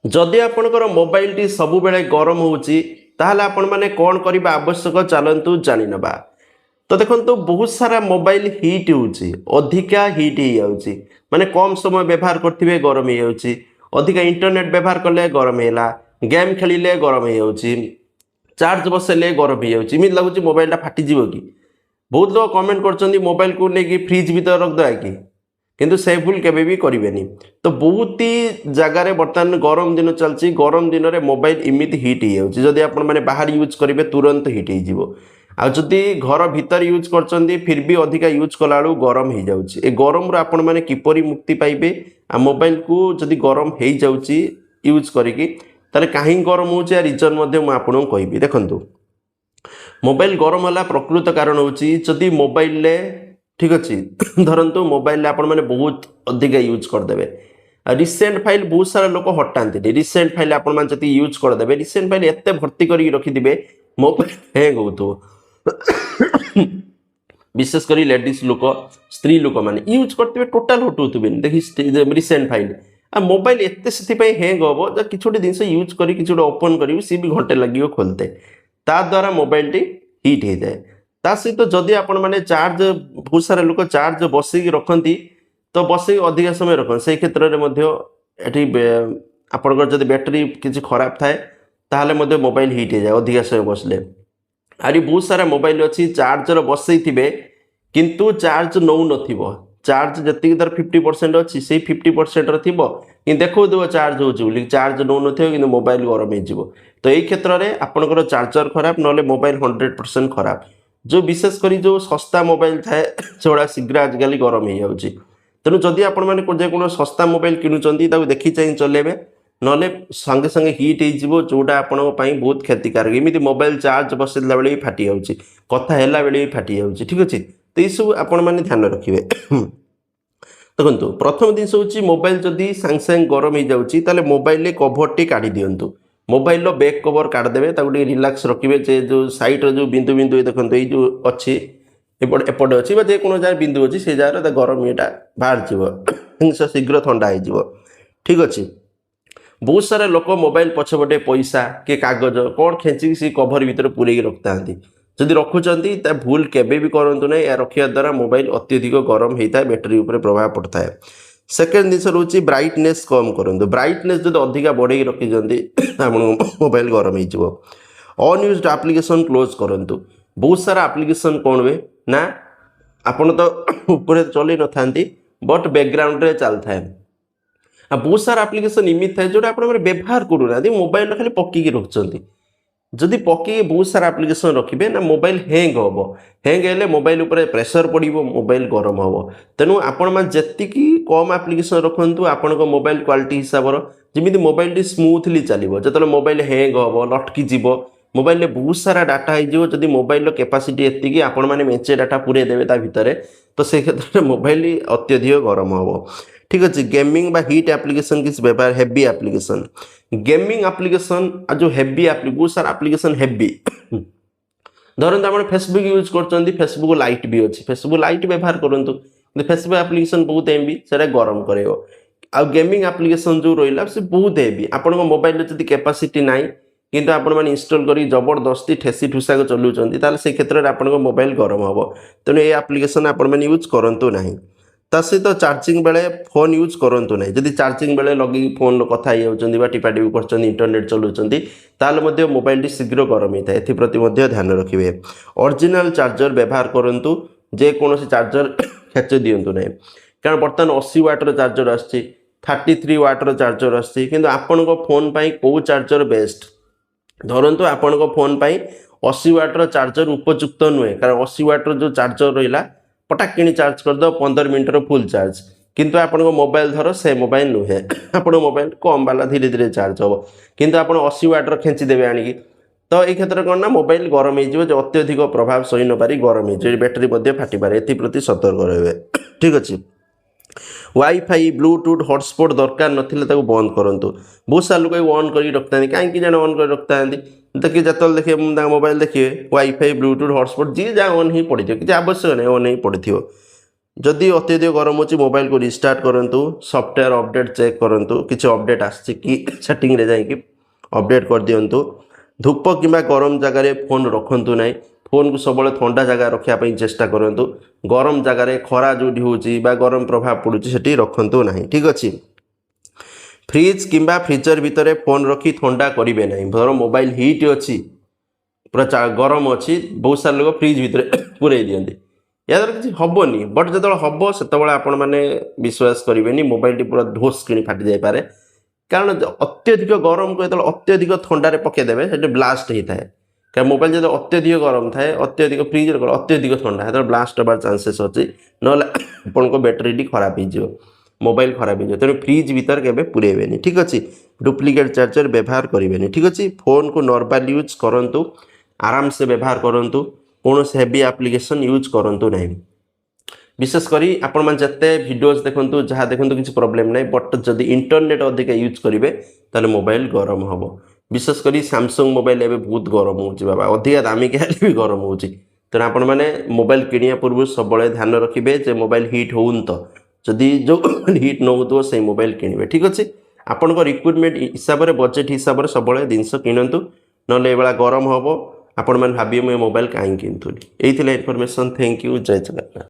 जदि आपणकर mobile T सब बेले गरम होउची ताहले आपण माने कौन करबा आवश्यक चलतु जानी नबा। तो देखो बहुत सारा मोबाइल हिट होउची अधिका हिट हो जाउची माने कम समय व्यवहार करथिबे गरम हो जाउची अधिका इंटरनेट व्यवहार कले गरम हैला गेम खेलिले गरम हो जाउची चार्ज बसेले गरम हो जाउची इमित लागुची मोबाइल टा फाटी जीवो कि बहुत लोग कमेंट करछन्ती मोबाइल को लेकी फ्रिज भीतर रख दया कि किंतु से भूल केबे भी करिवेनी। तो बहुत ही जगार बर्तमान गरम दिन चलती गरम दिन में मोबाइल इमिति हिट हो जाउची जदि आपण माने बाहर यूज करेंगे तुरंत हिट हो जिवो आ जदि घर भीतर यूज करछन्ती फिर भी अधिका यूज कला बेलू गरम हो जाउची ए गरम रो आपण माने किपरि मुक्ति पाइबे आ मोबाइल को जदि गरम हो जाउची यूज करिकी ताले काहे गरम होउची आ रीजन मध्ये मु आपनको कहबी। देखंतु मोबाइल गरम होला प्रकृत कारण होउची जदि मोबाइल ले ठीक अच्छे धरतु मोबाइल आपण मैंने बहुत अधिक यूज करदे रिसेंट फाइल बहुत सारा लोक हटाते रिसेंट फाइल आपण मैंने जी यूज करदे रिसेंट फाइल एत भर्ती कर रखिदे मोबाइल हैंग हो विशेषकर लेडीज लोक स्त्री लोक मैंने यूज करते टोटाल हटाऊे देखी रिसेंट फाइल आ मोबाइल एत से हैंग हम कि जिनस यूज कर ओपन कर सी भी घंटे लगे खोलते ता द्वारा मोबाइल टी हिट हो जाए। ता सहित जदि आपण माने चार्ज बहुत सारा लोक चार्ज बसैक रखती तो बसैक अधिक समय रखते से क्षेत्र में आपंकर जब बैटेरी किसी खराब थाए ताहले मध्य मोबाइल हिट हो जाए अधिक समय बसले आरी बहुत सारा मोबाइल अच्छी चार्जर बसई थे किंतु चार्ज नौ नथिबो चार्ज जति दर 50% अच्छी से 50% थी देखो देव चार्ज हो चार्ज नौ कि मोबाइल गरम हो तो यही क्षेत्र में आपंकर चार्जर खराब ना मोबाइल 100% खराब जो विशेष करी जो सस्ता मोबाइल थाए से शीघ्र आजिकल गरम हो जाउची। तेणु जदि आपण मैंने जेको सस्ता मोबाइल किणुचंती ताको देखि चाहि चलेबे नले संगे संगे हिट हो जोटा आपण बहुत क्षतिकारक एमती मोबाइल चार्ज बसैला बेले भी फाटी जाउची कथा हैला बेले भी फाटी जाउची ठीक अच्छे। तो ये सब आपण मैंने ध्यान रखिए। देखो प्रथम जिनस हूँ मोबाइल जदि सांगे सांगे गरम हो जाउची ताले मोबाइल कभर टी काढ़ी दियंतु मोबाइल बैक कवर काढ़देवे रिलैक्स रखिए जे जो साइड जो बिंदु बिंदु देखो ये जो अच्छी एपटे अच्छी जेको जहाँ बिंदु अच्छी से जगह गरम ये बाहर जीव शीघ्र ठंडा हो ठीक अच्छे। बहुत सारा लोक मोबाइल पछपटे पैसा के कागज कौन खेचिक सी कभर भितर पूरे रखता जदि रखुंट भूल केबे भी करूँ ना या रखा द्वारा मोबाइल अत्यधिक गरम होता है बैटेरी उपर प्रभाव पड़ता है। सेकेंड जिनस रोचे ब्राइटनेस कम करूँ ब्राइटनेस जो अधिका बढ़े रखिंट मोबाइल गरम हो अनयूज्ड एप्लिकेशन क्लोज करूँ बहुत सारा एप्लिकेशन कौन हुए ना आपन तो ऊपर चल न था बट बैकग्राउंड रे चल था बहुत सारा एप्लिकेशन इमित थाए जोटा आप व्यवहार करूना मोबाइल खाली पकईकी रखुंट जदि पकई बहुत सारा एप्लिकेशन रखिए ना मोबाइल हैंग हम हैंग हेले मोबाइल उपर प्रेशर पड़ो मोबाइल गरम हम तेणु आपण जी कम एप्लिकेशन रखु आपण मोबाइल क्वालिटी हिसाब जमी मोबाइल स्मूथली चलो जो मोबाइल हैंग हम लटकी जीव मोबाइल बहुत सारा डाटा हो जदि मोबाइल कैपेसिटी एति आपण मैंने मेचे डाटा पूरे देवे ता भितर तो से क्षेत्र में मोबाइल अत्यधिक गरम हम ठीक अच्छे। गेमिंग बा हिट एप्लिकेशन किसी व्यवहार हेवी एप्लिकेशन गेमिंग एप्लिकेशन जो हेवी बहुत सारा एप्लिकेशन हेवी धरते आप फेसबुक यूज कर फेसबुक लाइट भी अच्छी फेसबुक लाइट व्यवहार करूँ फेसबुक एप्लिकेशन बहुत एमबी से गरम कर गेमिंग एप्लिकेशन जो रहा से बहुत हेवी आपण मोबाइल जब कैपेसिटी ना किंतु आपण मैंने इंस्टॉल कर जबरदस्ती ठेसी ठुसा चलाऊँ से क्षेत्र में आप मोबाइल गरम हम तेणु ये एप्लिकेशन आपण मैंने यूज करूँ ना ता सहित चार्जिंग बेले फोन यूज करूँ ना जदि चार्जिंग बेले लगे फोन कथा हो टिपाटिपी कर इंटरनेट चलाऊँ मोबाइल शीघ्र गरम होता है एप्रति ध्यान रखिए। ओरिजिनल चार्जर व्यवहार करूँ जेकोसी चार्जर खेच दिंतु ना कारण बर्तमान 80 वाटर चार्जर आसी 33 वाटर चार्जर आसी कि आपण फोन पर कौ चार्जर बेस्ट धरतु आपण फोन पर 80 वाटर चार्जर उपयुक्त नुहे कारण 80 वाटर जो चार्जर रहा पटाक कि चार्ज करदे 15 मिनटर फुल चार्ज किंतु आपण मोबाइल धर से मोबाइल नुहे आपण मोबाइल कम वाला धीरे धीरे चार्ज हम किंतु आप 80 वाटर खेचिदेवे आणिकी तो ये क्षेत्र कौन ना मोबाइल गरम हो अत्यधिक प्रभाव सही न पारी गरम हो बैटेरी फाटी पारे एप्रति सतर्क रहे ठीक अच्छे। वाईफाई ब्लूटूथ हॉटस्पॉट दरकार ना बंद करूँ बहुत सारा लोग ऑन कर रखता कहीं जाने ऑन कर रखता देखिए जो देखिए मोबाइल देखिए वाईफाई ब्लूटूथ हॉटस्पॉट जी जहाँ ऑन ही पड़ी कि आवश्यक नहीं ऑन ही पड़ी जदि अत्यधिक गरम हो मोबाइल को रिस्टार्ट करूँ सॉफ्टवेयर अपडेट चेक करूँ किसी अपडेट आसी सेटिंग रे जाकि अपडेट कर दिंतु धूप कि गरम जगार फोन रखु ना फोन को सब ठंडा जगह रखापी चेष्टा करूँ गरम जगार खरा जो गरम प्रभाव पड़ुची से रखु ना ठीक अच्छे फ्रिज किंबा फ्रिजर भितर फोन रखी ठंडा करेंगे ना धर मोबाइल हिट अच्छी पूरा गरम अच्छी बहुत सारा लोग फ्रिज भितर पूरे दिखते या किसी हेनी बट जो हम से आपण मैंने विश्वास करेंगे मोबाइल टी पूरा ढोस कि फाटी जापे कारण अत्यधिक गरम को जो अत्यधिक ठंडार पकईदेवे से ब्लास्ट होता है क्या मोबाइल जो अत्यधिक गरम थाए अत्यधिक फ्रिज अत्यधिक ठंडा है ब्लास्ट हबार चांसेस अच्छी ना आपको बैटेरी खराब हो मोबाइल खराब हो तेणु फ्रिज भीतर के पूरेबे ठीक अच्छे डुप्लिकेट चार्जर व्यवहार करेंगे ठीक अच्छे फोन को नॉर्मल यूज करूँ आराम से व्यवहार करूँ कौन हेवी एप्लिकेशन यूज करूँ ना विशेषकर आपण मैंने जिते भिडियोज देखूँ जहाँ देखूँ किसी प्रोब्लेम ना बट जदि इंटरनेट अधिक यूज करेंगे ताले मोबाइल गरम हम विशेषकर सैमसंग मोबाइल एवं बहुत गरम हो बाबा अधिका दामिका भी गरम हो तेणु आपण मैंने मोबाइल किनिया पूर्व सब ध्यान रखिए जे मोबाइल हिट होउन तो जदि जो हिट न हो से मोबाइल किणवे ठीक अच्छे आपण रिक्वायरमेंट हिसाब से बजेट हिसाब से सब जिनस किणतु ना ये गरम हम आपण मैंने भाविए मुझे मोबाइल कहीं किनुली यही इनफॉरमेशन थैंक यू जय जगन्नाथ।